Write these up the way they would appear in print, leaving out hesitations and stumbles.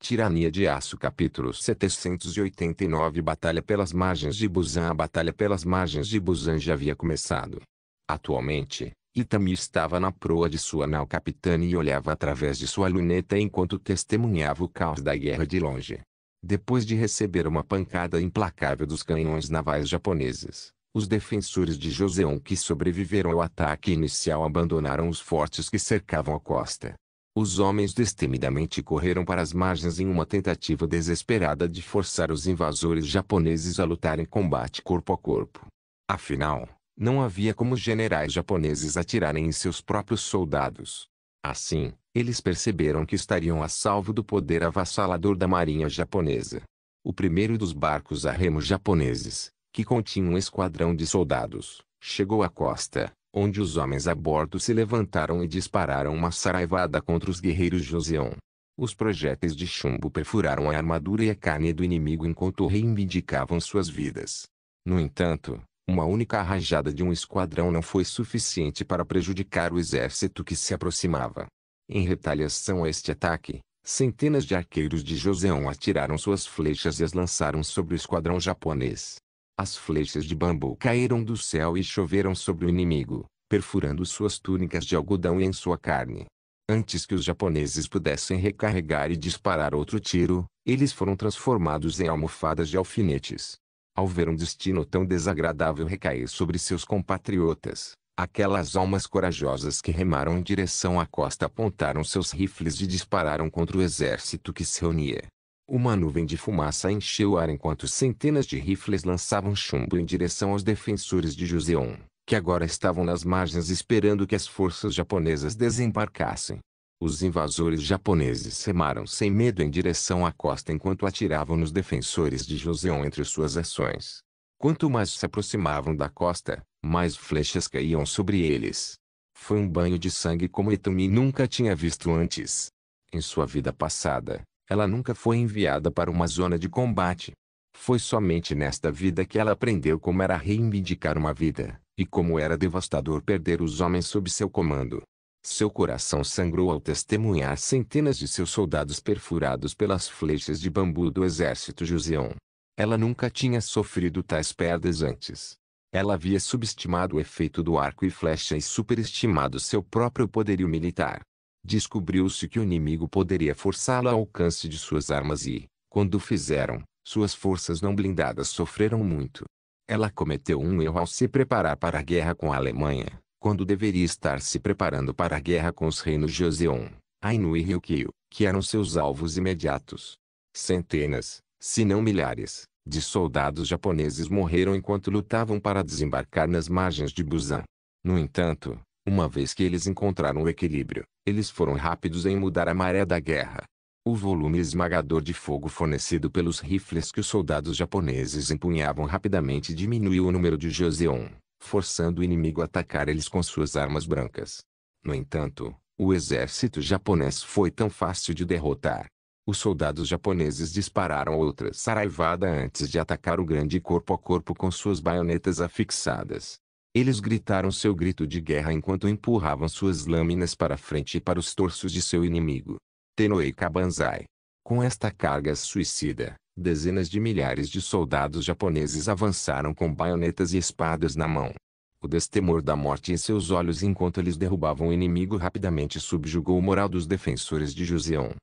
Tirania de Aço capítulo 789 Batalha pelas margens de Busan. A batalha pelas margens de Busan já havia começado. Atualmente, Itami estava na proa de sua nau capitã e olhava através de sua luneta enquanto testemunhava o caos da guerra de longe. Depois de receber uma pancada implacável dos canhões navais japoneses, os defensores de Joseon que sobreviveram ao ataque inicial abandonaram os fortes que cercavam a costa. Os homens destemidamente correram para as margens em uma tentativa desesperada de forçar os invasores japoneses a lutar em combate corpo a corpo. Afinal, não havia como os generais japoneses atirarem em seus próprios soldados. Assim, eles perceberam que estariam a salvo do poder avassalador da marinha japonesa. O primeiro dos barcos a remo japoneses, que continha um esquadrão de soldados, chegou à costa, onde os homens a bordo se levantaram e dispararam uma saraivada contra os guerreiros Joseon. Os projéteis de chumbo perfuraram a armadura e a carne do inimigo enquanto reivindicavam suas vidas. No entanto, uma única rajada de um esquadrão não foi suficiente para prejudicar o exército que se aproximava. Em retaliação a este ataque, centenas de arqueiros de Joseon atiraram suas flechas e as lançaram sobre o esquadrão japonês. As flechas de bambu caíram do céu e choveram sobre o inimigo, perfurando suas túnicas de algodão e em sua carne. Antes que os japoneses pudessem recarregar e disparar outro tiro, eles foram transformados em almofadas de alfinetes. Ao ver um destino tão desagradável recair sobre seus compatriotas, aquelas almas corajosas que remaram em direção à costa apontaram seus rifles e dispararam contra o exército que se reunia. Uma nuvem de fumaça encheu o ar enquanto centenas de rifles lançavam chumbo em direção aos defensores de Joseon, que agora estavam nas margens esperando que as forças japonesas desembarcassem. Os invasores japoneses remaram sem medo em direção à costa enquanto atiravam nos defensores de Joseon entre suas ações. Quanto mais se aproximavam da costa, mais flechas caíam sobre eles. Foi um banho de sangue como Itami nunca tinha visto antes. Em sua vida passada, ela nunca foi enviada para uma zona de combate. Foi somente nesta vida que ela aprendeu como era reivindicar uma vida, e como era devastador perder os homens sob seu comando. Seu coração sangrou ao testemunhar centenas de seus soldados perfurados pelas flechas de bambu do exército Joseon. Ela nunca tinha sofrido tais perdas antes. Ela havia subestimado o efeito do arco e flecha e superestimado seu próprio poderio militar. Descobriu-se que o inimigo poderia forçá-la ao alcance de suas armas e, quando o fizeram, suas forças não blindadas sofreram muito. Ela cometeu um erro ao se preparar para a guerra com a Alemanha, quando deveria estar se preparando para a guerra com os reinos Joseon, Ainu e Ryukyu, que eram seus alvos imediatos. Centenas, se não milhares, de soldados japoneses morreram enquanto lutavam para desembarcar nas margens de Busan. No entanto, uma vez que eles encontraram o equilíbrio, eles foram rápidos em mudar a maré da guerra. O volume esmagador de fogo fornecido pelos rifles que os soldados japoneses empunhavam rapidamente diminuiu o número de Joseon, forçando o inimigo a atacar eles com suas armas brancas. No entanto, o exército japonês foi tão fácil de derrotar. Os soldados japoneses dispararam outra saraivada antes de atacar o grande corpo a corpo com suas baionetas afixadas. Eles gritaram seu grito de guerra enquanto empurravam suas lâminas para frente e para os torsos de seu inimigo. Tenoeika Banzai. Com esta carga suicida, dezenas de milhares de soldados japoneses avançaram com baionetas e espadas na mão. O destemor da morte em seus olhos enquanto eles derrubavam o inimigo rapidamente subjugou o moral dos defensores de Joseon,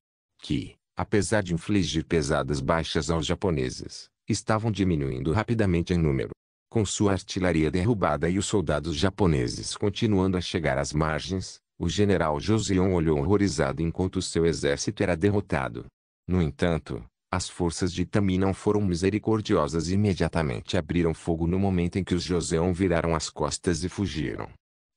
que, apesar de infligir pesadas baixas aos japoneses, estavam diminuindo rapidamente em número. Com sua artilharia derrubada e os soldados japoneses continuando a chegar às margens, o general Joseon olhou horrorizado enquanto seu exército era derrotado. No entanto, as forças de Itami não foram misericordiosas e imediatamente abriram fogo no momento em que os Joseon viraram as costas e fugiram.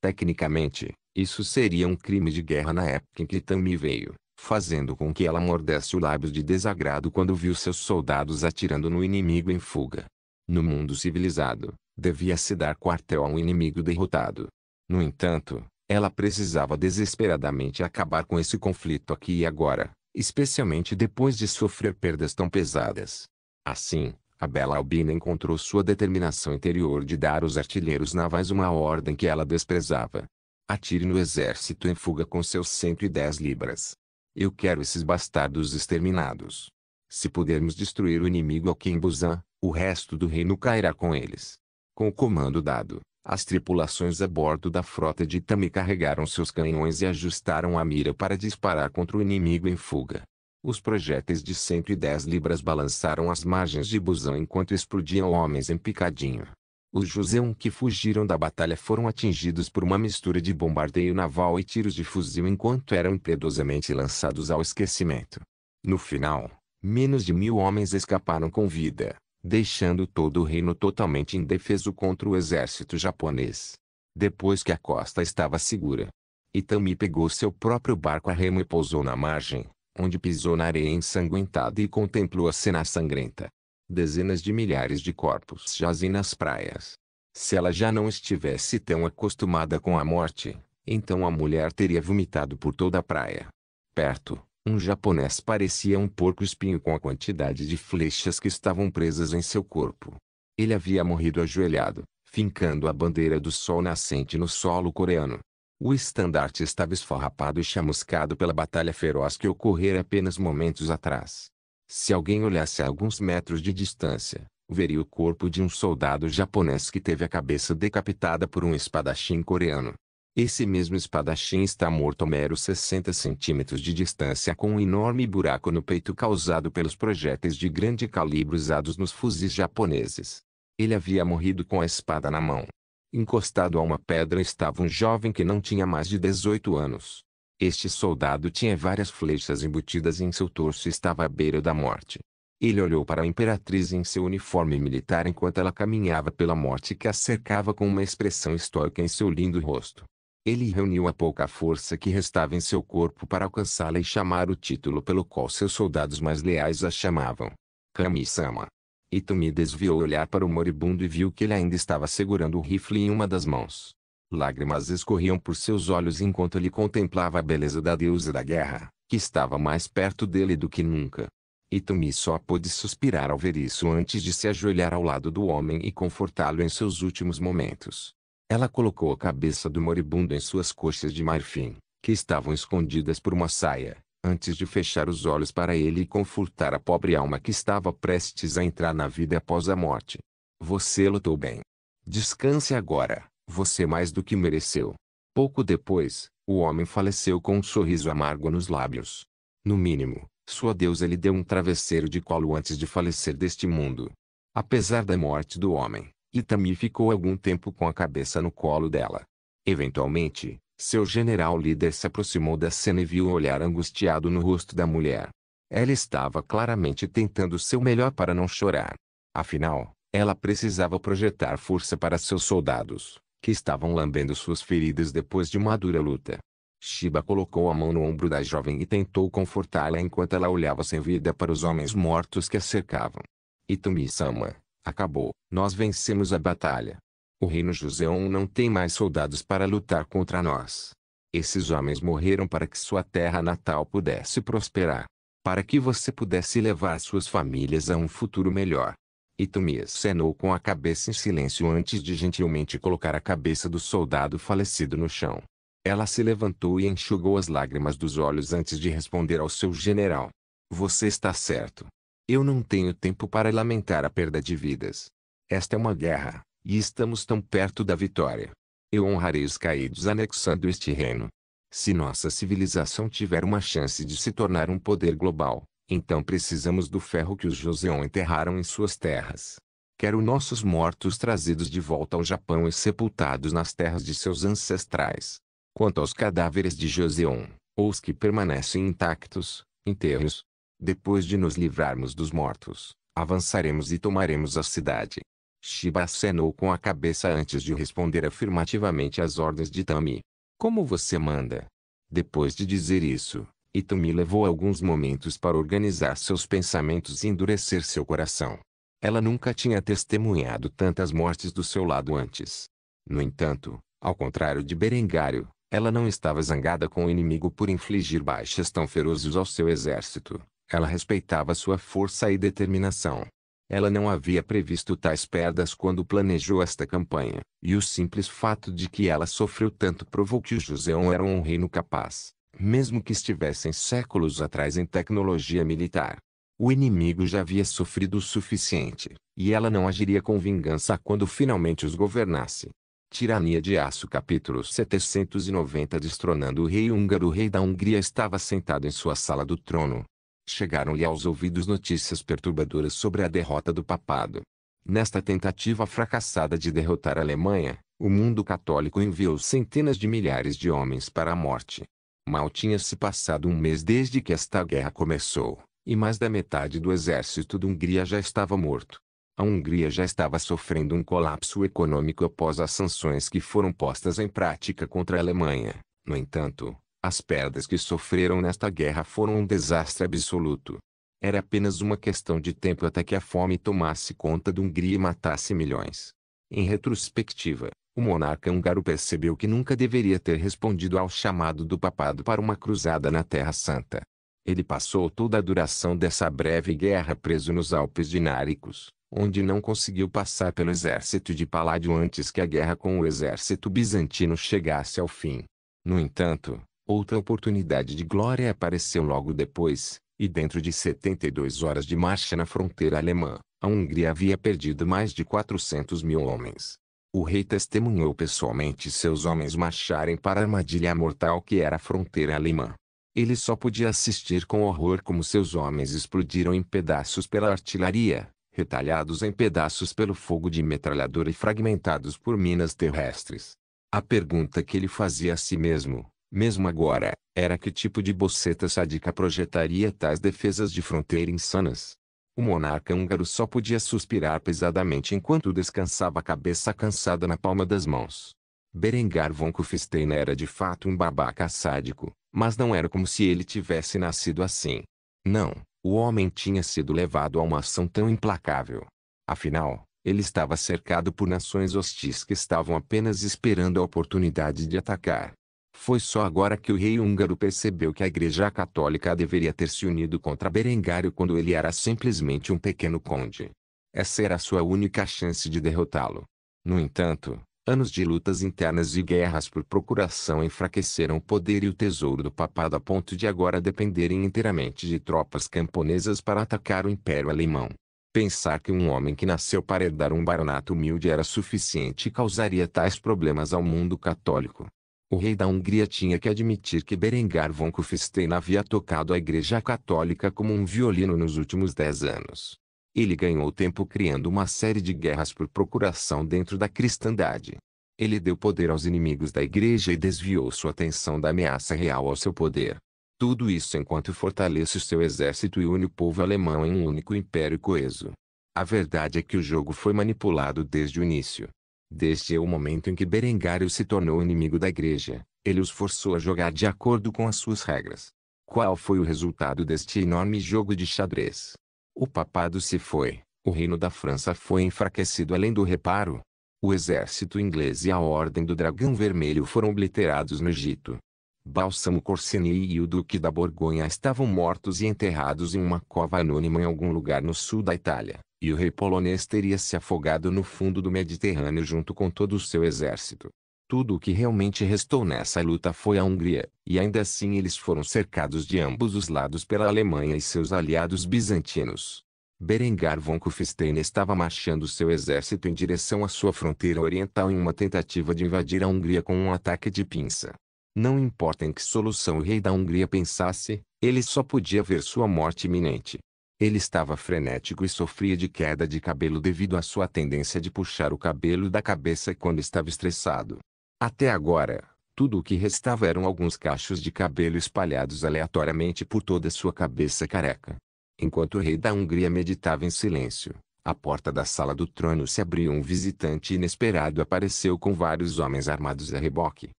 Tecnicamente, isso seria um crime de guerra na época em que Itami veio, fazendo com que ela mordesse o lábio de desagrado quando viu seus soldados atirando no inimigo em fuga. No mundo civilizado, devia-se dar quartel a um inimigo derrotado. No entanto, ela precisava desesperadamente acabar com esse conflito aqui e agora, especialmente depois de sofrer perdas tão pesadas. Assim, a bela Albina encontrou sua determinação interior de dar aos artilheiros navais uma ordem que ela desprezava. Atire no exército em fuga com seus 110 libras. Eu quero esses bastardos exterminados. Se pudermos destruir o inimigo aqui em Busan, o resto do reino cairá com eles. Com o comando dado, as tripulações a bordo da frota de Itami carregaram seus canhões e ajustaram a mira para disparar contra o inimigo em fuga. Os projéteis de 110 libras balançaram as margens de Busan enquanto explodiam homens em picadinho. Os Joseon que fugiram da batalha foram atingidos por uma mistura de bombardeio naval e tiros de fuzil enquanto eram impiedosamente lançados ao esquecimento. No final, menos de 1000 homens escaparam com vida, deixando todo o reino totalmente indefeso contra o exército japonês. Depois que a costa estava segura, Itami pegou seu próprio barco a remo e pousou na margem, onde pisou na areia ensanguentada e contemplou a cena sangrenta. Dezenas de milhares de corpos jazem nas praias. Se ela já não estivesse tão acostumada com a morte, então a mulher teria vomitado por toda a praia. Perto, um japonês parecia um porco-espinho com a quantidade de flechas que estavam presas em seu corpo. Ele havia morrido ajoelhado, fincando a bandeira do sol nascente no solo coreano. O estandarte estava esfarrapado e chamuscado pela batalha feroz que ocorrera apenas momentos atrás. Se alguém olhasse a alguns metros de distância, veria o corpo de um soldado japonês que teve a cabeça decapitada por um espadachim coreano. Esse mesmo espadachim está morto a meros 60 centímetros de distância com um enorme buraco no peito causado pelos projéteis de grande calibre usados nos fuzis japoneses. Ele havia morrido com a espada na mão. Encostado a uma pedra estava um jovem que não tinha mais de 18 anos. Este soldado tinha várias flechas embutidas em seu torso e estava à beira da morte. Ele olhou para a imperatriz em seu uniforme militar enquanto ela caminhava pela morte que a cercava com uma expressão estoica em seu lindo rosto. Ele reuniu a pouca força que restava em seu corpo para alcançá-la e chamar o título pelo qual seus soldados mais leais a chamavam. Kami-sama. Itami desviou o olhar para o moribundo e viu que ele ainda estava segurando o rifle em uma das mãos. Lágrimas escorriam por seus olhos enquanto ele contemplava a beleza da deusa da guerra, que estava mais perto dele do que nunca. Itami só pôde suspirar ao ver isso antes de se ajoelhar ao lado do homem e confortá-lo em seus últimos momentos. Ela colocou a cabeça do moribundo em suas coxas de marfim, que estavam escondidas por uma saia, antes de fechar os olhos para ele e confortar a pobre alma que estava prestes a entrar na vida após a morte. Você lutou bem. Descanse agora. Você mais do que mereceu. Pouco depois, o homem faleceu com um sorriso amargo nos lábios. No mínimo, sua deusa lhe deu um travesseiro de colo antes de falecer deste mundo. Apesar da morte do homem, Itami ficou algum tempo com a cabeça no colo dela. Eventualmente, seu general líder se aproximou da cena e viu o olhar angustiado no rosto da mulher. Ela estava claramente tentando seu melhor para não chorar. Afinal, ela precisava projetar força para seus soldados, que estavam lambendo suas feridas depois de uma dura luta. Shiba colocou a mão no ombro da jovem e tentou confortá-la enquanto ela olhava sem vida para os homens mortos que a cercavam. Itami-sama, acabou. Nós vencemos a batalha. O reino Joseon não tem mais soldados para lutar contra nós. Esses homens morreram para que sua terra natal pudesse prosperar. Para que você pudesse levar suas famílias a um futuro melhor. Itami acenou com a cabeça em silêncio antes de gentilmente colocar a cabeça do soldado falecido no chão. Ela se levantou e enxugou as lágrimas dos olhos antes de responder ao seu general. Você está certo. Eu não tenho tempo para lamentar a perda de vidas. Esta é uma guerra, e estamos tão perto da vitória. Eu honrarei os caídos anexando este reino. Se nossa civilização tiver uma chance de se tornar um poder global, então precisamos do ferro que os Joseon enterraram em suas terras. Quero nossos mortos trazidos de volta ao Japão e sepultados nas terras de seus ancestrais. Quanto aos cadáveres de Joseon, ou os que permanecem intactos, enterros. Depois de nos livrarmos dos mortos, avançaremos e tomaremos a cidade. Shiba acenou com a cabeça antes de responder afirmativamente às ordens de Itami. Como você manda? Depois de dizer isso, Itami levou alguns momentos para organizar seus pensamentos e endurecer seu coração. Ela nunca tinha testemunhado tantas mortes do seu lado antes. No entanto, ao contrário de Berengário, ela não estava zangada com o inimigo por infligir baixas tão ferozes ao seu exército. Ela respeitava sua força e determinação. Ela não havia previsto tais perdas quando planejou esta campanha, e o simples fato de que ela sofreu tanto provou que os Joseon eram um reino capaz, mesmo que estivessem séculos atrás em tecnologia militar. O inimigo já havia sofrido o suficiente, e ela não agiria com vingança quando finalmente os governasse. Tirania de Aço capítulo 790. Destronando o rei húngaro. O rei da Hungria estava sentado em sua sala do trono. Chegaram-lhe aos ouvidos notícias perturbadoras sobre a derrota do papado. Nesta tentativa fracassada de derrotar a Alemanha, o mundo católico enviou centenas de milhares de homens para a morte. Mal tinha se passado um mês desde que esta guerra começou, e mais da metade do exército da Hungria já estava morto. A Hungria já estava sofrendo um colapso econômico após as sanções que foram postas em prática contra a Alemanha. No entanto, as perdas que sofreram nesta guerra foram um desastre absoluto. Era apenas uma questão de tempo até que a fome tomasse conta da Hungria e matasse milhões. Em retrospectiva, o monarca húngaro percebeu que nunca deveria ter respondido ao chamado do papado para uma cruzada na Terra Santa. Ele passou toda a duração dessa breve guerra preso nos Alpes Dináricos, onde não conseguiu passar pelo exército de Paládio antes que a guerra com o exército bizantino chegasse ao fim. No entanto, outra oportunidade de glória apareceu logo depois, e dentro de 72 horas de marcha na fronteira alemã, a Hungria havia perdido mais de 400 mil homens. O rei testemunhou pessoalmente seus homens marcharem para a armadilha mortal que era a fronteira alemã. Ele só podia assistir com horror como seus homens explodiram em pedaços pela artilharia, retalhados em pedaços pelo fogo de metralhadora e fragmentados por minas terrestres. A pergunta que ele fazia a si mesmo, mesmo agora, era que tipo de boceta sádica projetaria tais defesas de fronteira insanas. O monarca húngaro só podia suspirar pesadamente enquanto descansava a cabeça cansada na palma das mãos. Berengar von Kufstein era de fato um babaca sádico, mas não era como se ele tivesse nascido assim. Não, o homem tinha sido levado a uma ação tão implacável. Afinal, ele estava cercado por nações hostis que estavam apenas esperando a oportunidade de atacar. Foi só agora que o rei húngaro percebeu que a Igreja Católica deveria ter se unido contra Berengário quando ele era simplesmente um pequeno conde. Essa era a sua única chance de derrotá-lo. No entanto, anos de lutas internas e guerras por procuração enfraqueceram o poder e o tesouro do papado a ponto de agora dependerem inteiramente de tropas camponesas para atacar o Império Alemão. Pensar que um homem que nasceu para herdar um baronato humilde era suficiente causaria tais problemas ao mundo católico. O rei da Hungria tinha que admitir que Berengar von Kufstein havia tocado a Igreja Católica como um violino nos últimos 10 anos. Ele ganhou tempo criando uma série de guerras por procuração dentro da cristandade. Ele deu poder aos inimigos da Igreja e desviou sua atenção da ameaça real ao seu poder. Tudo isso enquanto fortalece seu exército e une o povo alemão em um único império coeso. A verdade é que o jogo foi manipulado desde o início. Desde o momento em que Berengário se tornou inimigo da Igreja, ele os forçou a jogar de acordo com as suas regras. Qual foi o resultado deste enorme jogo de xadrez? O papado se foi, o reino da França foi enfraquecido além do reparo. O exército inglês e a Ordem do Dragão Vermelho foram obliterados no Egito. Bálsamo Corsini e o Duque da Borgonha estavam mortos e enterrados em uma cova anônima em algum lugar no sul da Itália, e o rei polonês teria se afogado no fundo do Mediterrâneo junto com todo o seu exército. Tudo o que realmente restou nessa luta foi a Hungria, e ainda assim eles foram cercados de ambos os lados pela Alemanha e seus aliados bizantinos. Berengar von Kufstein estava marchando seu exército em direção à sua fronteira oriental em uma tentativa de invadir a Hungria com um ataque de pinça. Não importa em que solução o rei da Hungria pensasse, ele só podia ver sua morte iminente. Ele estava frenético e sofria de queda de cabelo devido à sua tendência de puxar o cabelo da cabeça quando estava estressado. Até agora, tudo o que restava eram alguns cachos de cabelo espalhados aleatoriamente por toda sua cabeça careca. Enquanto o rei da Hungria meditava em silêncio, a porta da sala do trono se abriu e um visitante inesperado apareceu com vários homens armados a reboque.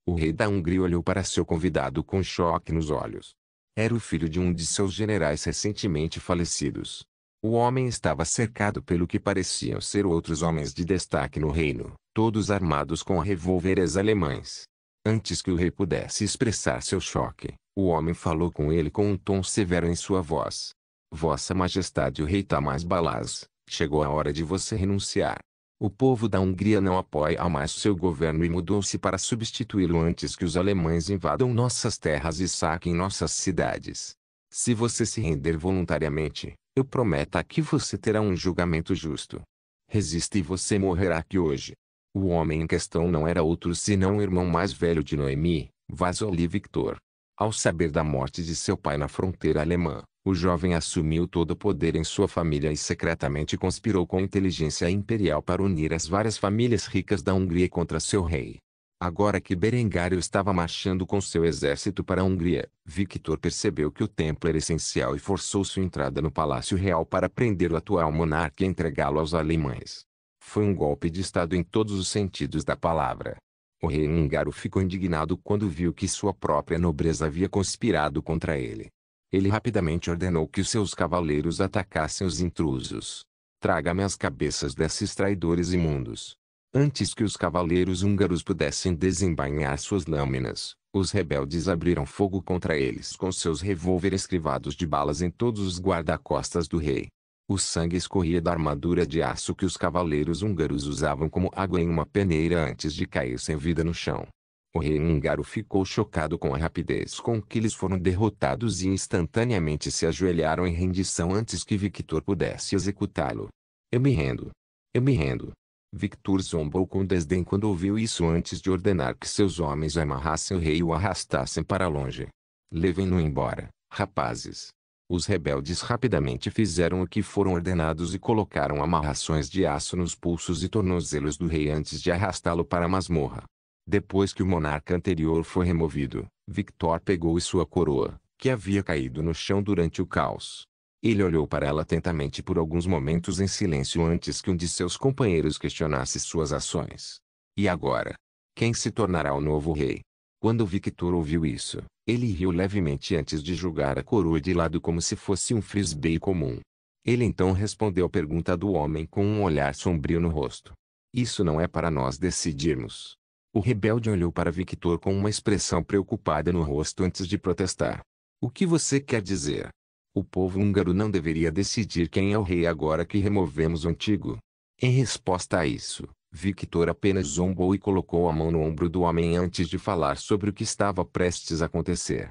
O rei da Hungria olhou para seu convidado com choque nos olhos. Era o filho de um de seus generais recentemente falecidos. O homem estava cercado pelo que pareciam ser outros homens de destaque no reino, todos armados com revólveres alemães. Antes que o rei pudesse expressar seu choque, o homem falou com ele com um tom severo em sua voz. Vossa Majestade o rei Tamás Balaz, chegou a hora de você renunciar. O povo da Hungria não apoia mais seu governo e mudou-se para substituí-lo antes que os alemães invadam nossas terras e saquem nossas cidades. Se você se render voluntariamente, eu prometo que você terá um julgamento justo. Resista e você morrerá aqui hoje. O homem em questão não era outro senão o irmão mais velho de Noemi, Vasily Victor. Ao saber da morte de seu pai na fronteira alemã, o jovem assumiu todo o poder em sua família e secretamente conspirou com a inteligência imperial para unir as várias famílias ricas da Hungria contra seu rei. Agora que Berengário estava marchando com seu exército para a Hungria, Victor percebeu que o tempo era essencial e forçou sua entrada no Palácio Real para prender o atual monarca e entregá-lo aos alemães. Foi um golpe de estado em todos os sentidos da palavra. O rei húngaro ficou indignado quando viu que sua própria nobreza havia conspirado contra ele. Ele rapidamente ordenou que os seus cavaleiros atacassem os intrusos. Traga-me as cabeças desses traidores imundos. Antes que os cavaleiros húngaros pudessem desembainhar suas lâminas, os rebeldes abriram fogo contra eles com seus revólveres crivados de balas em todos os guarda-costas do rei. O sangue escorria da armadura de aço que os cavaleiros húngaros usavam como água em uma peneira antes de cair sem vida no chão. O rei húngaro ficou chocado com a rapidez com que eles foram derrotados e instantaneamente se ajoelharam em rendição antes que Victor pudesse executá-lo. Eu me rendo. Eu me rendo. Victor zombou com desdém quando ouviu isso antes de ordenar que seus homens amarrassem o rei e o arrastassem para longe. Levem-no embora, rapazes. Os rebeldes rapidamente fizeram o que foram ordenados e colocaram amarrações de aço nos pulsos e tornozelos do rei antes de arrastá-lo para a masmorra. Depois que o monarca anterior foi removido, Victor pegou sua coroa, que havia caído no chão durante o caos. Ele olhou para ela atentamente por alguns momentos em silêncio antes que um de seus companheiros questionasse suas ações. E agora? Quem se tornará o novo rei? Quando Victor ouviu isso, ele riu levemente antes de jogar a coroa de lado como se fosse um frisbee comum. Ele então respondeu à pergunta do homem com um olhar sombrio no rosto. Isso não é para nós decidirmos. O rebelde olhou para Victor com uma expressão preocupada no rosto antes de protestar. O que você quer dizer? O povo húngaro não deveria decidir quem é o rei agora que removemos o antigo? Em resposta a isso, Victor apenas zombou e colocou a mão no ombro do homem antes de falar sobre o que estava prestes a acontecer.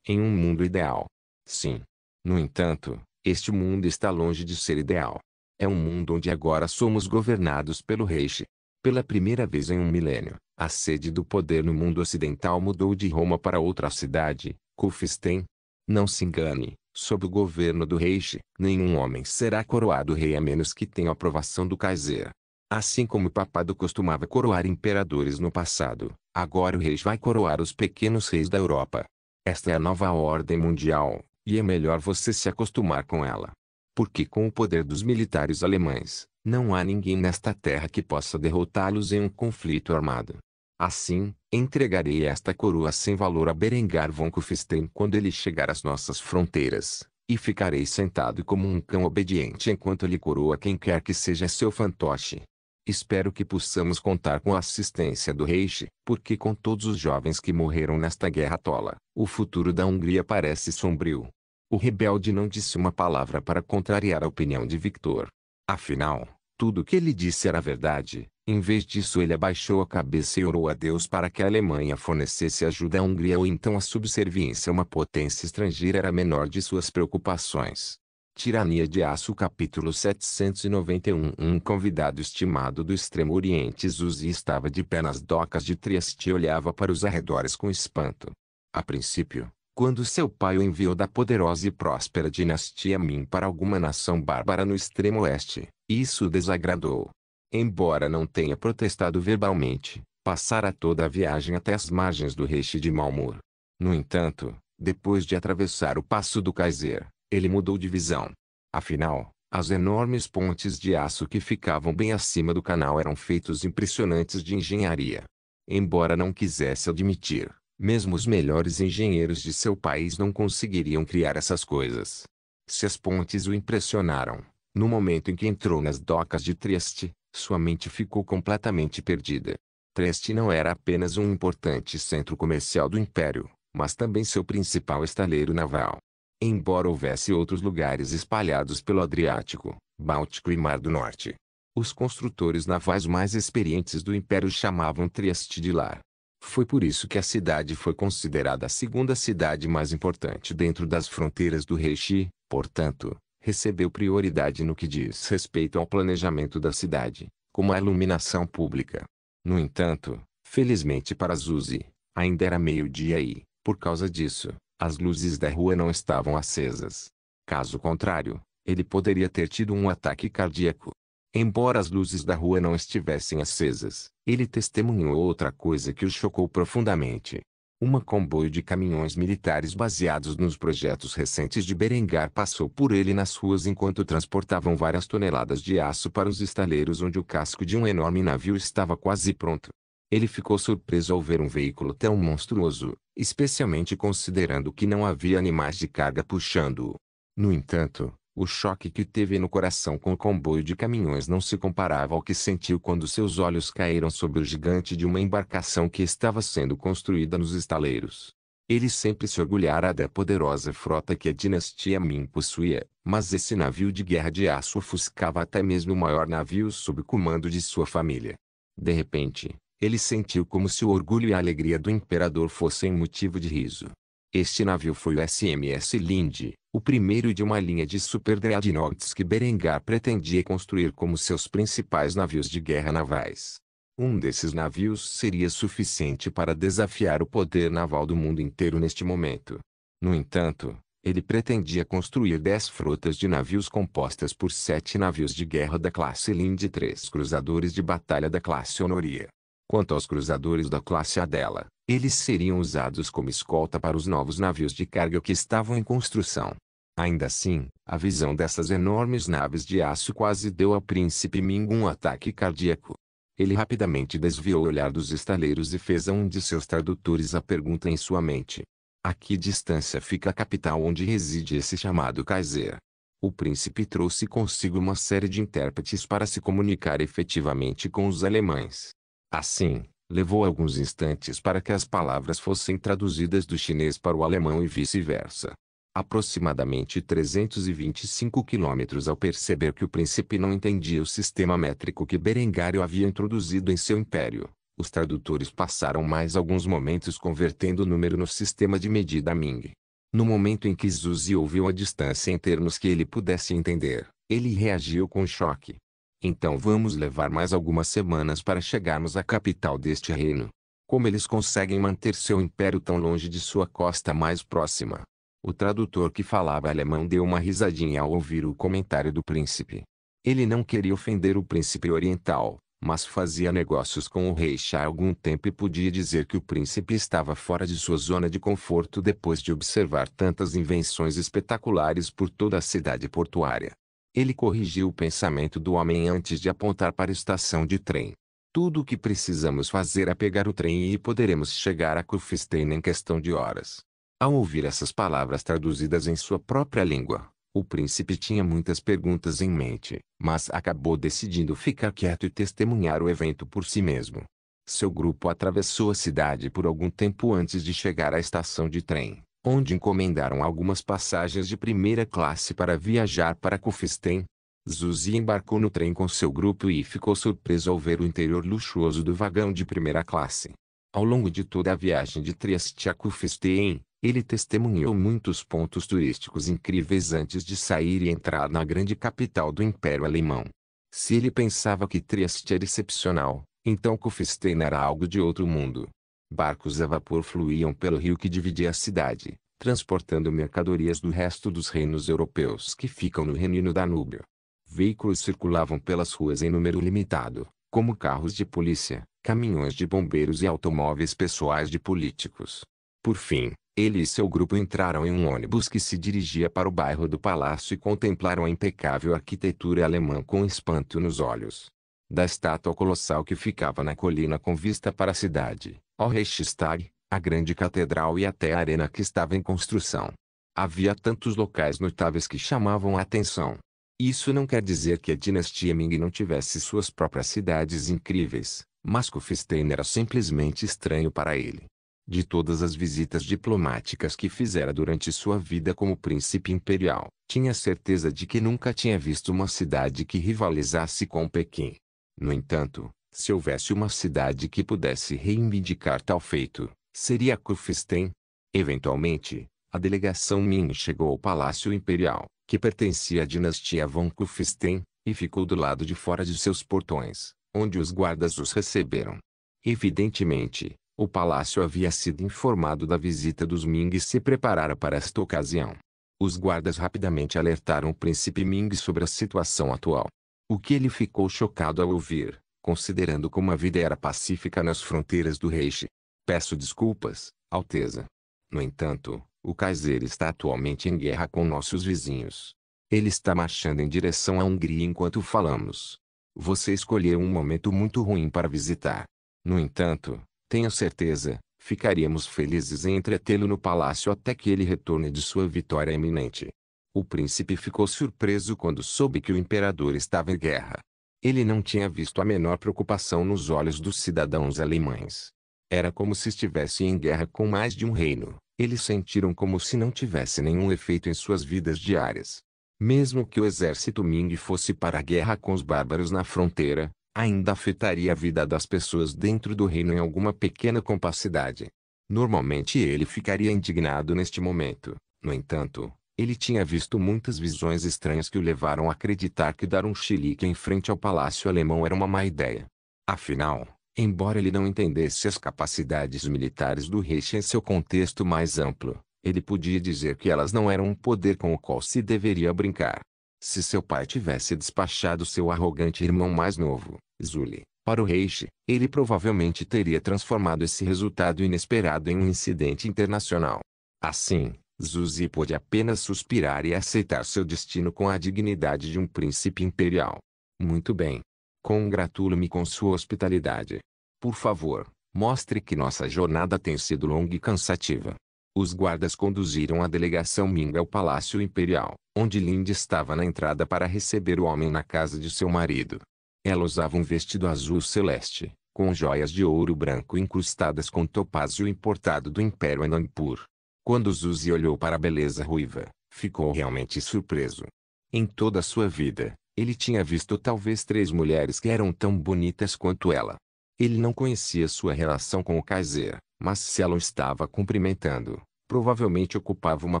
Em um mundo ideal. Sim. No entanto, este mundo está longe de ser ideal. É um mundo onde agora somos governados pelo Reich. Pela primeira vez em um milênio, a sede do poder no mundo ocidental mudou de Roma para outra cidade, Kufstein. Não se engane, sob o governo do Reich, nenhum homem será coroado rei a menos que tenha a aprovação do Kaiser. Assim como o papado costumava coroar imperadores no passado, agora o rei vai coroar os pequenos reis da Europa. Esta é a nova ordem mundial, e é melhor você se acostumar com ela. Porque com o poder dos militares alemães, não há ninguém nesta terra que possa derrotá-los em um conflito armado. Assim, entregarei esta coroa sem valor a Berengar von Kufstein quando ele chegar às nossas fronteiras, e ficarei sentado como um cão obediente enquanto ele coroa quem quer que seja seu fantoche. Espero que possamos contar com a assistência do Reich, porque com todos os jovens que morreram nesta guerra tola, o futuro da Hungria parece sombrio. O rebelde não disse uma palavra para contrariar a opinião de Victor. Afinal, tudo o que ele disse era verdade. Em vez disso ele abaixou a cabeça e orou a Deus para que a Alemanha fornecesse ajuda à Hungria ou então a subserviência a uma potência estrangeira era a menor de suas preocupações. Tirania de Aço capítulo 791 Um convidado estimado do Extremo Oriente Zuzi estava de pé nas docas de Trieste e olhava para os arredores com espanto. A princípio, quando seu pai o enviou da poderosa e próspera dinastia Min para alguma nação bárbara no extremo oeste, isso o desagradou. Embora não tenha protestado verbalmente, passara toda a viagem até as margens do Reich de Malmur. No entanto, depois de atravessar o Passo do Kaiser, ele mudou de visão. Afinal, as enormes pontes de aço que ficavam bem acima do canal eram feitos impressionantes de engenharia. Embora não quisesse admitir, mesmo os melhores engenheiros de seu país não conseguiriam criar essas coisas. Se as pontes o impressionaram, no momento em que entrou nas docas de Trieste, sua mente ficou completamente perdida. Trieste não era apenas um importante centro comercial do Império, mas também seu principal estaleiro naval. Embora houvesse outros lugares espalhados pelo Adriático, Báltico e Mar do Norte, Os construtores navais mais experientes do Império chamavam Trieste de lar. Foi por isso que a cidade foi considerada a segunda cidade mais importante dentro das fronteiras do Reichi, portanto, recebeu prioridade no que diz respeito ao planejamento da cidade, como a iluminação pública. No entanto, felizmente para Zuzi, ainda era meio-dia e, por causa disso, as luzes da rua não estavam acesas. Caso contrário, ele poderia ter tido um ataque cardíaco. Embora as luzes da rua não estivessem acesas, ele testemunhou outra coisa que o chocou profundamente. Um comboio de caminhões militares baseados nos projetos recentes de Berengar passou por ele nas ruas enquanto transportavam várias toneladas de aço para os estaleiros onde o casco de um enorme navio estava quase pronto. Ele ficou surpreso ao ver um veículo tão monstruoso, especialmente considerando que não havia animais de carga puxando-o. No entanto, o choque que teve no coração com o comboio de caminhões não se comparava ao que sentiu quando seus olhos caíram sobre o gigante de uma embarcação que estava sendo construída nos estaleiros. Ele sempre se orgulhara da poderosa frota que a dinastia Ming possuía, mas esse navio de guerra de aço ofuscava até mesmo o maior navio sob comando de sua família. De repente, ele sentiu como se o orgulho e a alegria do imperador fossem motivo de riso. Este navio foi o SMS Linde, o primeiro de uma linha de super-dreadnoughts que Berengar pretendia construir como seus principais navios de guerra navais. Um desses navios seria suficiente para desafiar o poder naval do mundo inteiro neste momento. No entanto, ele pretendia construir 10 frotas de navios compostas por 7 navios de guerra da classe Linde e 3 cruzadores de batalha da classe Honoria. Quanto aos cruzadores da classe Adela, eles seriam usados como escolta para os novos navios de carga que estavam em construção. Ainda assim, a visão dessas enormes naves de aço quase deu ao príncipe Ming um ataque cardíaco. Ele rapidamente desviou o olhar dos estaleiros e fez a um de seus tradutores a pergunta em sua mente. A que distância fica a capital onde reside esse chamado Kaiser? O príncipe trouxe consigo uma série de intérpretes para se comunicar efetivamente com os alemães. Assim, levou alguns instantes para que as palavras fossem traduzidas do chinês para o alemão e vice-versa. Aproximadamente 325 quilômetros ao perceber que o príncipe não entendia o sistema métrico que Berengar havia introduzido em seu império, os tradutores passaram mais alguns momentos convertendo o número no sistema de medida Ming. No momento em que Zuzi ouviu a distância em termos que ele pudesse entender, ele reagiu com choque. Então vamos levar mais algumas semanas para chegarmos à capital deste reino. Como eles conseguem manter seu império tão longe de sua costa mais próxima? O tradutor que falava alemão deu uma risadinha ao ouvir o comentário do príncipe. Ele não queria ofender o príncipe oriental, mas fazia negócios com o rei Xia há algum tempo e podia dizer que o príncipe estava fora de sua zona de conforto depois de observar tantas invenções espetaculares por toda a cidade portuária. Ele corrigiu o pensamento do homem antes de apontar para a estação de trem. Tudo o que precisamos fazer é pegar o trem e poderemos chegar a Kufstein em questão de horas. Ao ouvir essas palavras traduzidas em sua própria língua, o príncipe tinha muitas perguntas em mente, mas acabou decidindo ficar quieto e testemunhar o evento por si mesmo. Seu grupo atravessou a cidade por algum tempo antes de chegar à estação de trem, onde encomendaram algumas passagens de primeira classe para viajar para Kufstein. Zuzi embarcou no trem com seu grupo e ficou surpreso ao ver o interior luxuoso do vagão de primeira classe. Ao longo de toda a viagem de Trieste a Kufstein, ele testemunhou muitos pontos turísticos incríveis antes de sair e entrar na grande capital do Império Alemão. Se ele pensava que Trieste era excepcional, então Kufstein era algo de outro mundo. Barcos a vapor fluíam pelo rio que dividia a cidade, transportando mercadorias do resto dos reinos europeus que ficam no Reno e no Danúbio. Veículos circulavam pelas ruas em número limitado, como carros de polícia, caminhões de bombeiros e automóveis pessoais de políticos. Por fim, ele e seu grupo entraram em um ônibus que se dirigia para o bairro do Palácio e contemplaram a impecável arquitetura alemã com espanto nos olhos. Da estátua colossal que ficava na colina com vista para a cidade, ao Reichstag, a grande catedral e até a arena que estava em construção. Havia tantos locais notáveis que chamavam a atenção. Isso não quer dizer que a dinastia Ming não tivesse suas próprias cidades incríveis, mas Kufstein era simplesmente estranho para ele. De todas as visitas diplomáticas que fizera durante sua vida como príncipe imperial, tinha certeza de que nunca tinha visto uma cidade que rivalizasse com Pequim. No entanto, se houvesse uma cidade que pudesse reivindicar tal feito, seria Kufstein. Eventualmente, a delegação Ming chegou ao Palácio Imperial, que pertencia à dinastia von Kufstein, e ficou do lado de fora de seus portões, onde os guardas os receberam. Evidentemente, o palácio havia sido informado da visita dos Ming e se preparara para esta ocasião. Os guardas rapidamente alertaram o príncipe Ming sobre a situação atual. O que ele ficou chocado ao ouvir, considerando como a vida era pacífica nas fronteiras do Reich. Peço desculpas, Alteza. No entanto, o Kaiser está atualmente em guerra com nossos vizinhos. Ele está marchando em direção à Hungria enquanto falamos. Você escolheu um momento muito ruim para visitar. No entanto, tenho certeza, ficaríamos felizes em entretê-lo no palácio até que ele retorne de sua vitória iminente. O príncipe ficou surpreso quando soube que o imperador estava em guerra. Ele não tinha visto a menor preocupação nos olhos dos cidadãos alemães. Era como se estivesse em guerra com mais de um reino. Eles sentiram como se não tivesse nenhum efeito em suas vidas diárias. Mesmo que o exército Ming fosse para a guerra com os bárbaros na fronteira, ainda afetaria a vida das pessoas dentro do reino em alguma pequena compacidade. Normalmente ele ficaria indignado neste momento. No entanto, ele tinha visto muitas visões estranhas que o levaram a acreditar que dar um chilique em frente ao palácio alemão era uma má ideia. Afinal, embora ele não entendesse as capacidades militares do Reich em seu contexto mais amplo, ele podia dizer que elas não eram um poder com o qual se deveria brincar. Se seu pai tivesse despachado seu arrogante irmão mais novo, Zuli, para o Reich, ele provavelmente teria transformado esse resultado inesperado em um incidente internacional. Assim, Zuzi pôde apenas suspirar e aceitar seu destino com a dignidade de um príncipe imperial. Muito bem. Congratulo-me com sua hospitalidade. Por favor, mostre que nossa jornada tem sido longa e cansativa. Os guardas conduziram a delegação Ming ao Palácio Imperial, onde Lind estava na entrada para receber o homem na casa de seu marido. Ela usava um vestido azul celeste, com joias de ouro branco incrustadas com topázio importado do Império Anandpur. Quando Zuzi olhou para a beleza ruiva, ficou realmente surpreso. Em toda a sua vida, ele tinha visto talvez 3 mulheres que eram tão bonitas quanto ela. Ele não conhecia sua relação com o Kaiser, mas se ela o estava cumprimentando, provavelmente ocupava uma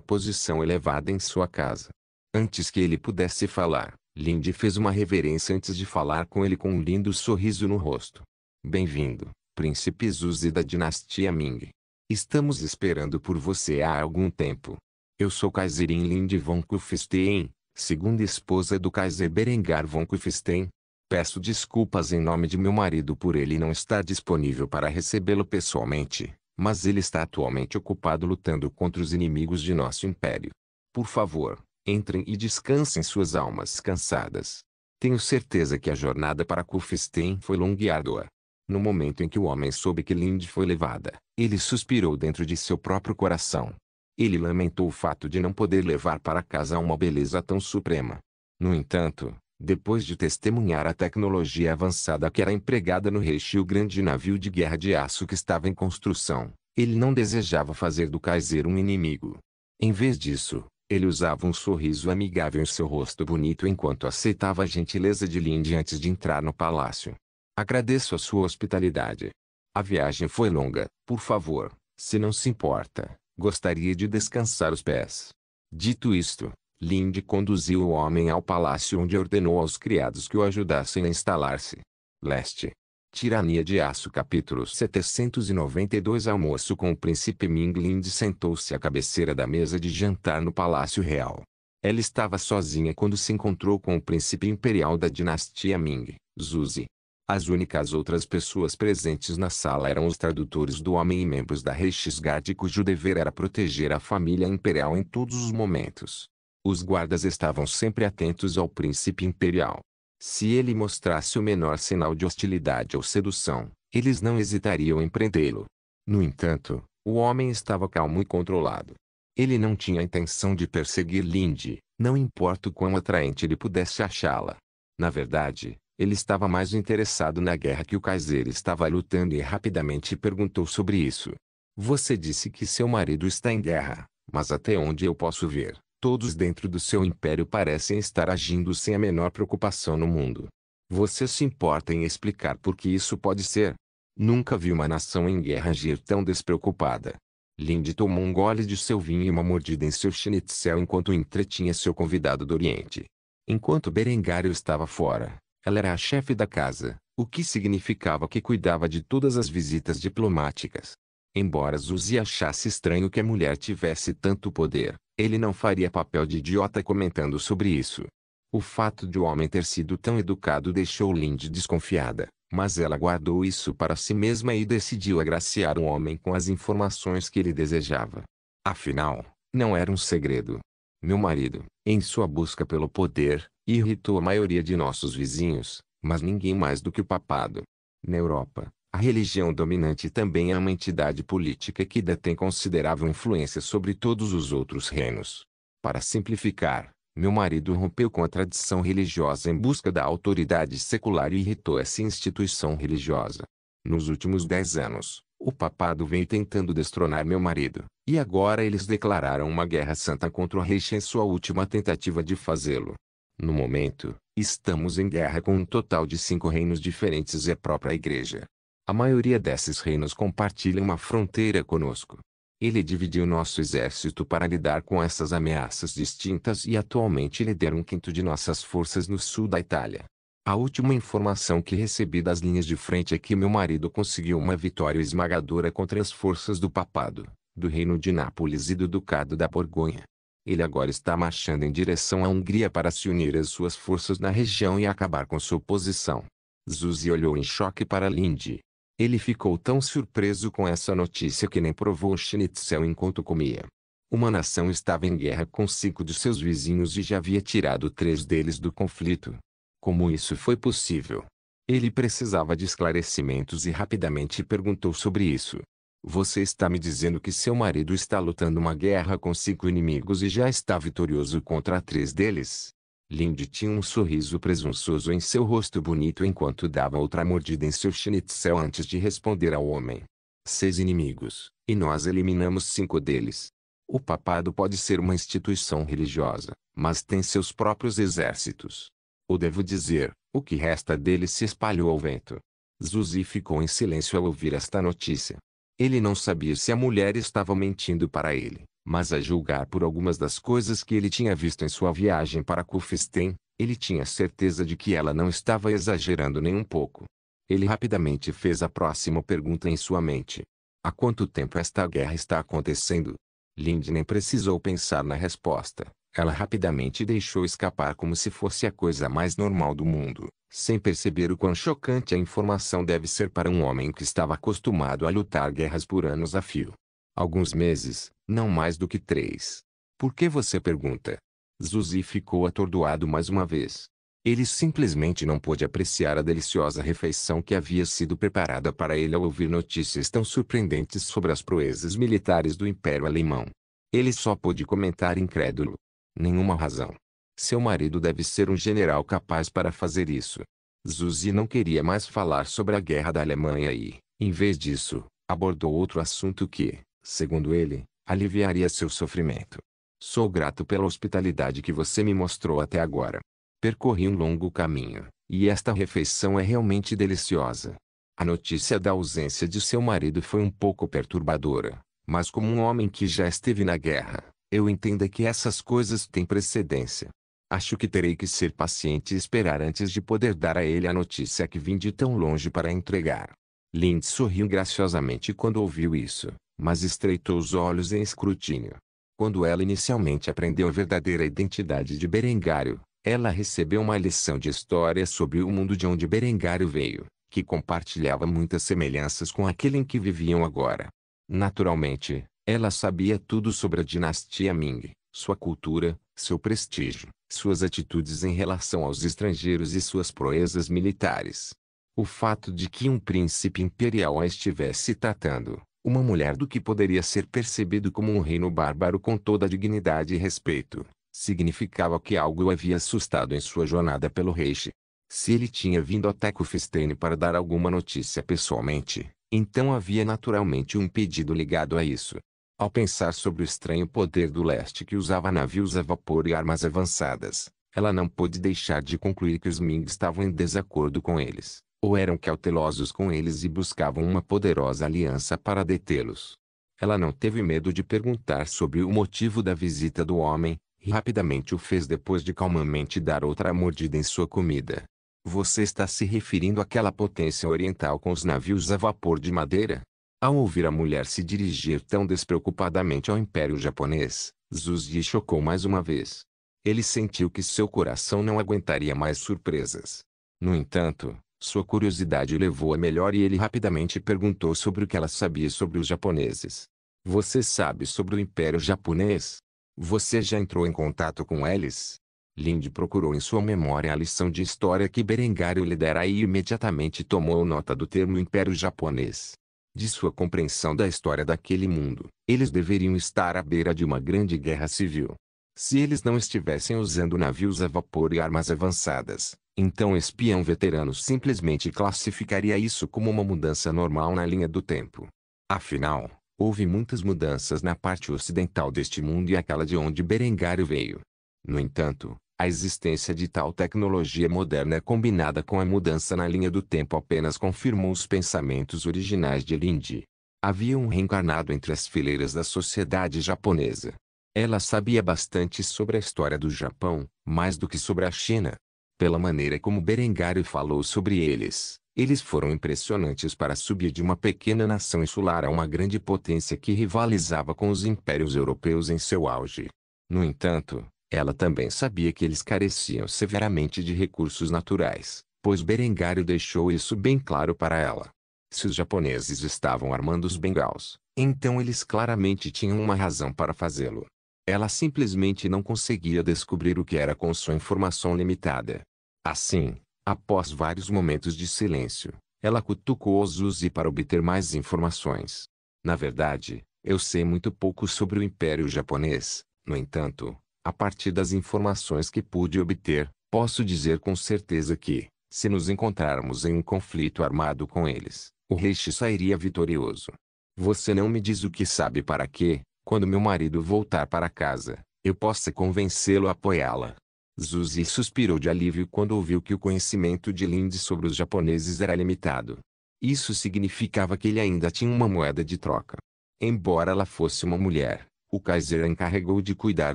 posição elevada em sua casa. Antes que ele pudesse falar, Lind fez uma reverência antes de falar com ele com um lindo sorriso no rosto. Bem-vindo, príncipe Zuzi da dinastia Ming. Estamos esperando por você há algum tempo. Eu sou Kaiserin Lind von Kufstein, segunda esposa do Kaiser Berengar von Kufstein. Peço desculpas em nome de meu marido por ele não estar disponível para recebê-lo pessoalmente, mas ele está atualmente ocupado lutando contra os inimigos de nosso império. Por favor, entrem e descansem suas almas cansadas. Tenho certeza que a jornada para Kufstein foi longa e árdua. No momento em que o homem soube que Lind foi levada, ele suspirou dentro de seu próprio coração. Ele lamentou o fato de não poder levar para casa uma beleza tão suprema. No entanto, depois de testemunhar a tecnologia avançada que era empregada no Reich e o grande navio de guerra de aço que estava em construção, ele não desejava fazer do Kaiser um inimigo. Em vez disso, ele usava um sorriso amigável em seu rosto bonito enquanto aceitava a gentileza de Lind antes de entrar no palácio. Agradeço a sua hospitalidade. A viagem foi longa, por favor, se não se importa, gostaria de descansar os pés. Dito isto, Lind conduziu o homem ao palácio onde ordenou aos criados que o ajudassem a instalar-se. Leste. Tirania de Aço capítulo 792 Almoço com o príncipe Ming. Lind sentou-se à cabeceira da mesa de jantar no Palácio Real. Ela estava sozinha quando se encontrou com o príncipe imperial da dinastia Ming, Zuzi. As únicas outras pessoas presentes na sala eram os tradutores do homem e membros da Reichsguard cujo dever era proteger a família imperial em todos os momentos. Os guardas estavam sempre atentos ao príncipe imperial. Se ele mostrasse o menor sinal de hostilidade ou sedução, eles não hesitariam em prendê-lo. No entanto, o homem estava calmo e controlado. Ele não tinha a intenção de perseguir Lind, não importa o quão atraente ele pudesse achá-la. Na verdade, ele estava mais interessado na guerra que o Kaiser estava lutando e rapidamente perguntou sobre isso. Você disse que seu marido está em guerra, mas até onde eu posso ver, todos dentro do seu império parecem estar agindo sem a menor preocupação no mundo. Você se importa em explicar por que isso pode ser? Nunca vi uma nação em guerra agir tão despreocupada. Lindy tomou um gole de seu vinho e uma mordida em seu schnitzel enquanto entretinha seu convidado do Oriente. Enquanto Berengário estava fora, ela era a chefe da casa, o que significava que cuidava de todas as visitas diplomáticas. Embora Zuzi achasse estranho que a mulher tivesse tanto poder, ele não faria papel de idiota comentando sobre isso. O fato de o homem ter sido tão educado deixou Lindy desconfiada, mas ela guardou isso para si mesma e decidiu agraciar o homem com as informações que ele desejava. Afinal, não era um segredo. Meu marido, em sua busca pelo poder, irritou a maioria de nossos vizinhos, mas ninguém mais do que o papado. Na Europa, a religião dominante também é uma entidade política que detém considerável influência sobre todos os outros reinos. Para simplificar, meu marido rompeu com a tradição religiosa em busca da autoridade secular e irritou essa instituição religiosa. Nos últimos 10 anos, o papado vem tentando destronar meu marido, e agora eles declararam uma guerra santa contra o rei em sua última tentativa de fazê-lo. No momento, estamos em guerra com um total de 5 reinos diferentes e a própria igreja. A maioria desses reinos compartilha uma fronteira conosco. Ele dividiu nosso exército para lidar com essas ameaças distintas e atualmente lidera 1/5 de nossas forças no sul da Itália. A última informação que recebi das linhas de frente é que meu marido conseguiu uma vitória esmagadora contra as forças do papado, do reino de Nápoles e do ducado da Borgonha. Ele agora está marchando em direção à Hungria para se unir às suas forças na região e acabar com sua oposição. Zuzi olhou em choque para Lindy. Ele ficou tão surpreso com essa notícia que nem provou o schnitzel enquanto comia. Uma nação estava em guerra com 5 de seus vizinhos e já havia tirado 3 deles do conflito. Como isso foi possível? Ele precisava de esclarecimentos e rapidamente perguntou sobre isso. Você está me dizendo que seu marido está lutando uma guerra com 5 inimigos e já está vitorioso contra 3 deles? Lindy tinha um sorriso presunçoso em seu rosto bonito enquanto dava outra mordida em seu schnitzel antes de responder ao homem. 6 inimigos, e nós eliminamos 5 deles. O papado pode ser uma instituição religiosa, mas tem seus próprios exércitos. Ou devo dizer, o que resta dele se espalhou ao vento. Zuzi ficou em silêncio ao ouvir esta notícia. Ele não sabia se a mulher estava mentindo para ele, mas a julgar por algumas das coisas que ele tinha visto em sua viagem para Kufstein, ele tinha certeza de que ela não estava exagerando nem um pouco. Ele rapidamente fez a próxima pergunta em sua mente. Há quanto tempo esta guerra está acontecendo? Lindy nem precisou pensar na resposta. Ela rapidamente deixou escapar como se fosse a coisa mais normal do mundo, sem perceber o quão chocante a informação deve ser para um homem que estava acostumado a lutar guerras por anos a fio. Alguns meses, não mais do que 3. Por que você pergunta? Zuzi ficou atordoado mais uma vez. Ele simplesmente não pôde apreciar a deliciosa refeição que havia sido preparada para ele ao ouvir notícias tão surpreendentes sobre as proezas militares do Império Alemão. Ele só pôde comentar incrédulo. Nenhuma razão. Seu marido deve ser um general capaz para fazer isso. Zuzi não queria mais falar sobre a guerra da Alemanha e, em vez disso, abordou outro assunto que, segundo ele, aliviaria seu sofrimento. Sou grato pela hospitalidade que você me mostrou até agora. Percorri um longo caminho, e esta refeição é realmente deliciosa. A notícia da ausência de seu marido foi um pouco perturbadora, mas como um homem que já esteve na guerra, eu entendo que essas coisas têm precedência. Acho que terei que ser paciente e esperar antes de poder dar a ele a notícia que vim de tão longe para entregar. Lindy sorriu graciosamente quando ouviu isso, mas estreitou os olhos em escrutínio. Quando ela inicialmente aprendeu a verdadeira identidade de Berengário, ela recebeu uma lição de história sobre o mundo de onde Berengário veio, que compartilhava muitas semelhanças com aquele em que viviam agora. Naturalmente, ela sabia tudo sobre a dinastia Ming, sua cultura, seu prestígio, suas atitudes em relação aos estrangeiros e suas proezas militares. O fato de que um príncipe imperial a estivesse tratando, uma mulher do que poderia ser percebido como um reino bárbaro com toda a dignidade e respeito, significava que algo o havia assustado em sua jornada pelo Reich. Se ele tinha vindo até Kufstein para dar alguma notícia pessoalmente, Então havia naturalmente um pedido ligado a isso. Ao pensar sobre o estranho poder do leste que usava navios a vapor e armas avançadas, ela não pôde deixar de concluir que os Ming estavam em desacordo com eles, ou eram cautelosos com eles e buscavam uma poderosa aliança para detê-los. Ela não teve medo de perguntar sobre o motivo da visita do homem, e rapidamente o fez depois de calmamente dar outra mordida em sua comida. Você está se referindo àquela potência oriental com os navios a vapor de madeira? Ao ouvir a mulher se dirigir tão despreocupadamente ao Império Japonês, Zuzi chocou mais uma vez. Ele sentiu que seu coração não aguentaria mais surpresas. No entanto, sua curiosidade levou a melhor e ele rapidamente perguntou sobre o que ela sabia sobre os japoneses. Você sabe sobre o Império Japonês? Você já entrou em contato com eles? Lindy procurou em sua memória a lição de história que Berengário lhe dera e imediatamente tomou nota do termo Império Japonês. De sua compreensão da história daquele mundo, eles deveriam estar à beira de uma grande guerra civil. Se eles não estivessem usando navios a vapor e armas avançadas, então o espião veterano simplesmente classificaria isso como uma mudança normal na linha do tempo. Afinal, houve muitas mudanças na parte ocidental deste mundo e aquela de onde Berengário veio. No entanto, a existência de tal tecnologia moderna combinada com a mudança na linha do tempo apenas confirmou os pensamentos originais de Lindy. Havia um reencarnado entre as fileiras da sociedade japonesa. Ela sabia bastante sobre a história do Japão, mais do que sobre a China. Pela maneira como Berengário falou sobre eles, eles foram impressionantes para subir de uma pequena nação insular a uma grande potência que rivalizava com os impérios europeus em seu auge. No entanto, ela também sabia que eles careciam severamente de recursos naturais, pois Berengário deixou isso bem claro para ela. Se os japoneses estavam armando os bengaus, então eles claramente tinham uma razão para fazê-lo. Ela simplesmente não conseguia descobrir o que era com sua informação limitada. Assim, após vários momentos de silêncio, ela cutucou Ozuzi para obter mais informações. Na verdade, eu sei muito pouco sobre o Império Japonês. No entanto, a partir das informações que pude obter, posso dizer com certeza que, se nos encontrarmos em um conflito armado com eles, o Reishi sairia vitorioso. Você não me diz o que sabe para que, quando meu marido voltar para casa, eu possa convencê-lo a apoiá-la. Zuzi suspirou de alívio quando ouviu que o conhecimento de Lindy sobre os japoneses era limitado. Isso significava que ele ainda tinha uma moeda de troca. Embora ela fosse uma mulher, o Kaiser a encarregou de cuidar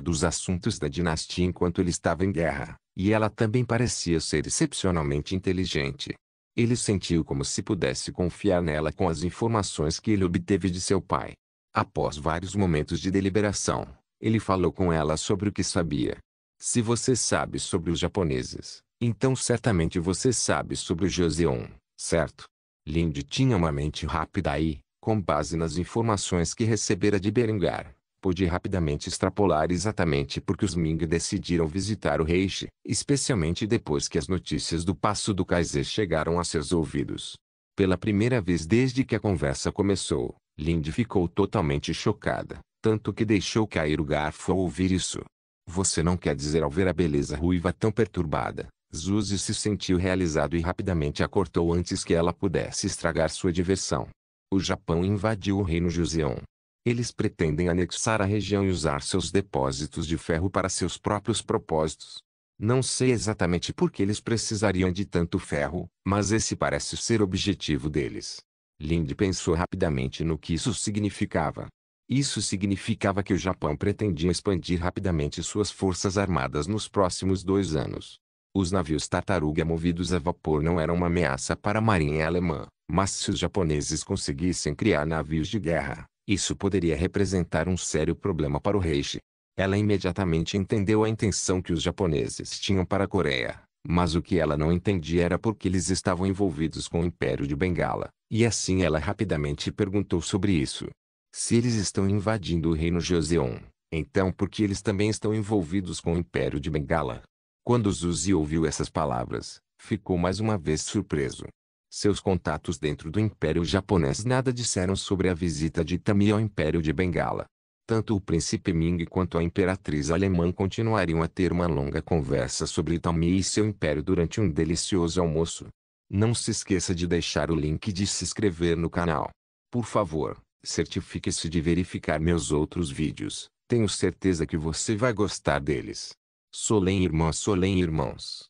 dos assuntos da dinastia enquanto ele estava em guerra, e ela também parecia ser excepcionalmente inteligente. Ele sentiu como se pudesse confiar nela com as informações que ele obteve de seu pai. Após vários momentos de deliberação, ele falou com ela sobre o que sabia. Se você sabe sobre os japoneses, então certamente você sabe sobre o Joseon, certo? Lindy tinha uma mente rápida e, com base nas informações que recebera de Berengar, pôde rapidamente extrapolar exatamente porque os Ming decidiram visitar o Reishi, especialmente depois que as notícias do passo do Kaiser chegaram a seus ouvidos. Pela primeira vez desde que a conversa começou, Lindy ficou totalmente chocada, tanto que deixou cair o garfo ao ouvir isso. Você não quer dizer ao ver a beleza ruiva tão perturbada? Zuzi se sentiu realizado e rapidamente a cortou antes que ela pudesse estragar sua diversão. O Japão invadiu o reino Joseon. Eles pretendem anexar a região e usar seus depósitos de ferro para seus próprios propósitos. Não sei exatamente por que eles precisariam de tanto ferro, mas esse parece ser o objetivo deles. Lindy pensou rapidamente no que isso significava. Isso significava que o Japão pretendia expandir rapidamente suas forças armadas nos próximos 2 anos. Os navios tartaruga movidos a vapor não eram uma ameaça para a marinha alemã, mas se os japoneses conseguissem criar navios de guerra, isso poderia representar um sério problema para o Reishi. Ela imediatamente entendeu a intenção que os japoneses tinham para a Coreia, mas o que ela não entendia era por que eles estavam envolvidos com o Império de Bengala, e assim ela rapidamente perguntou sobre isso. Se eles estão invadindo o reino Joseon, então por que eles também estão envolvidos com o Império de Bengala? Quando Zuzi ouviu essas palavras, ficou mais uma vez surpreso. Seus contatos dentro do Império Japonês nada disseram sobre a visita de Itami ao Império de Bengala. Tanto o príncipe Ming quanto a imperatriz alemã continuariam a ter uma longa conversa sobre Itami e seu império durante um delicioso almoço. Não se esqueça de deixar o link e de se inscrever no canal. Por favor, certifique-se de verificar meus outros vídeos. Tenho certeza que você vai gostar deles. Solém irmãos.